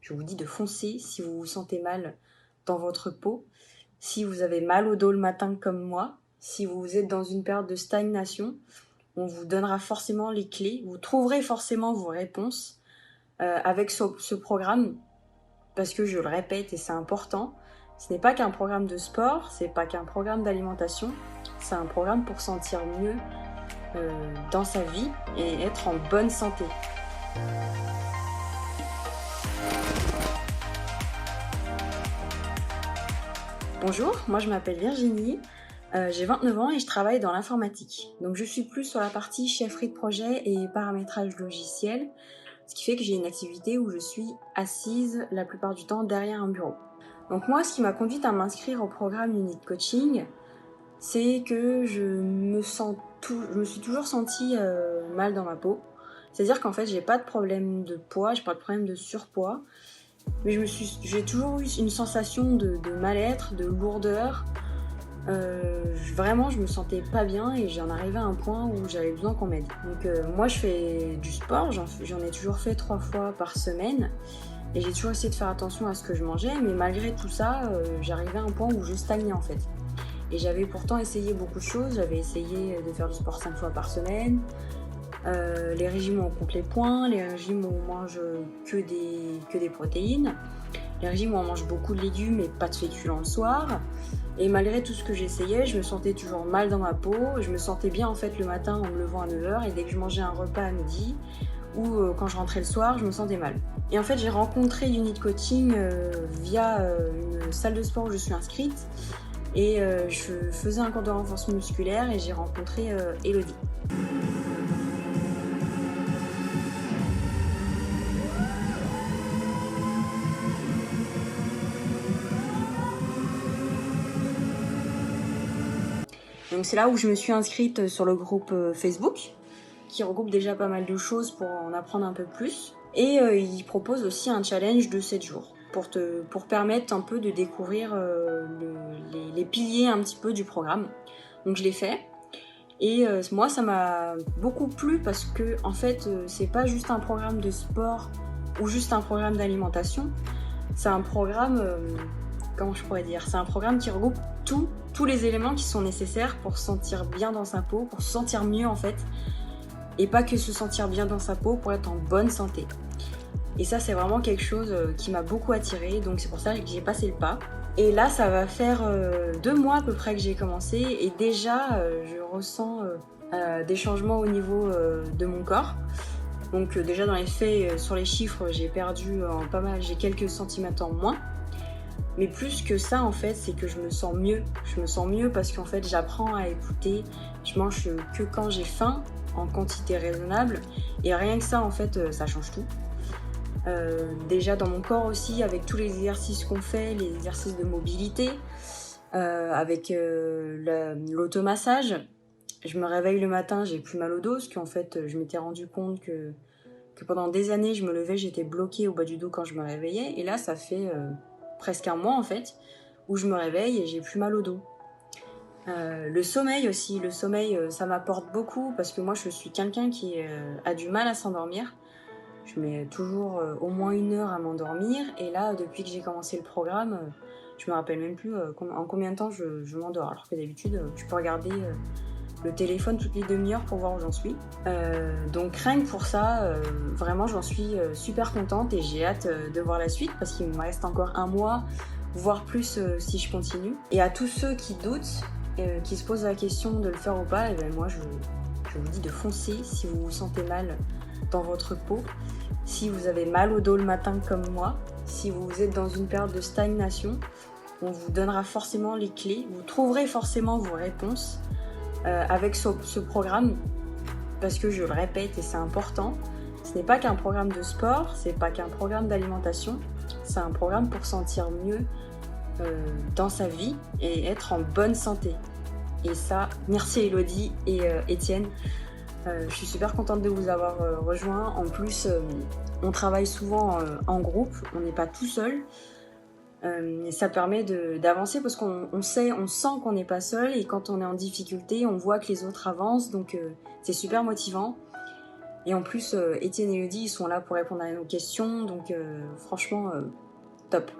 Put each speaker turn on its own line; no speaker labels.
Je vous dis de foncer si vous vous sentez mal dans votre peau, si vous avez mal au dos le matin comme moi, si vous êtes dans une période de stagnation. On vous donnera forcément les clés, vous trouverez forcément vos réponses avec ce programme, parce que je le répète et c'est important, ce n'est pas qu'un programme de sport, c'est pas qu'un programme d'alimentation, c'est un programme pour sentir mieux dans sa vie et être en bonne santé. Bonjour, moi je m'appelle Virginie, j'ai 29 ans et je travaille dans l'informatique. Donc je suis plus sur la partie chefferie de projet et paramétrage logiciel, ce qui fait que j'ai une activité où je suis assise la plupart du temps derrière un bureau. Donc moi, ce qui m'a conduite à m'inscrire au programme Unit Coaching, c'est que je me suis toujours sentie mal dans ma peau. C'est-à-dire qu'en fait, j'ai pas de problème de poids, j'ai pas de problème de surpoids, mais j'ai toujours eu une sensation de mal-être, de lourdeur. Vraiment, je me sentais pas bien et j'en arrivais à un point où j'avais besoin qu'on m'aide. Donc moi, je fais du sport, j'en ai toujours fait 3 fois par semaine. Et j'ai toujours essayé de faire attention à ce que je mangeais, mais malgré tout ça, j'arrivais à un point où je stagnais en fait. Et j'avais pourtant essayé beaucoup de choses, j'avais essayé de faire du sport 5 fois par semaine, les régimes où on compte les points, les régimes où on mange que des protéines, les régimes où on mange beaucoup de légumes et pas de féculents le soir. Et malgré tout ce que j'essayais, je me sentais toujours mal dans ma peau, je me sentais bien en fait le matin en me levant à 9h et dès que je mangeais un repas à midi, ou quand je rentrais le soir, je me sentais mal. Et en fait, j'ai rencontré Unit Coaching via une salle de sport où je suis inscrite et je faisais un cours de renforcement musculaire et j'ai rencontré Elodie. Donc c'est là où je me suis inscrite sur le groupe Facebook, qui regroupe déjà pas mal de choses pour en apprendre un peu plus. Et il propose aussi un challenge de 7 jours pour permettre un peu de découvrir les piliers un petit peu du programme. Donc je l'ai fait. Et moi, ça m'a beaucoup plu parce que, en fait, c'est pas juste un programme de sport ou juste un programme d'alimentation. C'est un programme, comment je pourrais dire, c'est un programme qui regroupe tous les éléments qui sont nécessaires pour se sentir bien dans sa peau, pour se sentir mieux en fait. Et pas que se sentir bien dans sa peau, pour être en bonne santé. Et ça, c'est vraiment quelque chose qui m'a beaucoup attirée, donc c'est pour ça que j'ai passé le pas. Et là, ça va faire 2 mois à peu près que j'ai commencé et déjà, je ressens des changements au niveau de mon corps. Donc déjà dans les faits, sur les chiffres, j'ai perdu pas mal, j'ai quelques centimètres en moins. Mais plus que ça, en fait, c'est que je me sens mieux. Je me sens mieux parce qu'en fait, j'apprends à écouter. Je mange que quand j'ai faim, en quantité raisonnable. Et rien que ça, en fait, ça change tout. Déjà dans mon corps aussi, avec tous les exercices qu'on fait, les exercices de mobilité, avec l'automassage. Je me réveille le matin, j'ai plus mal au dos, parce qu'en fait, je m'étais rendu compte que pendant des années, je me levais, j'étais bloquée au bas du dos quand je me réveillais. Et là, ça fait presque un mois, en fait, où je me réveille et j'ai plus mal au dos. Le sommeil aussi, ça m'apporte beaucoup, parce que moi, je suis quelqu'un qui a du mal à s'endormir. Je mets toujours au moins 1 heure à m'endormir. Et là, depuis que j'ai commencé le programme, je me rappelle même plus en combien de temps je m'endors. Alors que d'habitude, tu peux regarder le téléphone toutes les demi-heures pour voir où j'en suis. Donc rien que pour ça, vraiment j'en suis super contente et j'ai hâte de voir la suite parce qu'il me reste encore 1 mois, voire plus si je continue. Et à tous ceux qui doutent, qui se posent la question de le faire ou pas, et ben moi je vous dis de foncer si vous vous sentez mal dans votre peau, si vous avez mal au dos le matin comme moi, si vous êtes dans une période de stagnation, on vous donnera forcément les clés, vous trouverez forcément vos réponses avec ce programme, parce que je le répète et c'est important, ce n'est pas qu'un programme de sport, c'est pas qu'un programme d'alimentation, c'est un programme pour sentir mieux dans sa vie et être en bonne santé. Et ça, merci Elodie et Étienne. Je suis super contente de vous avoir rejoint. En plus, on travaille souvent en groupe, on n'est pas tout seul. Et ça permet d'avancer parce on sent qu'on n'est pas seul et quand on est en difficulté, on voit que les autres avancent, donc c'est super motivant. Et en plus, Étienne et Elodie, ils sont là pour répondre à nos questions, donc franchement, top.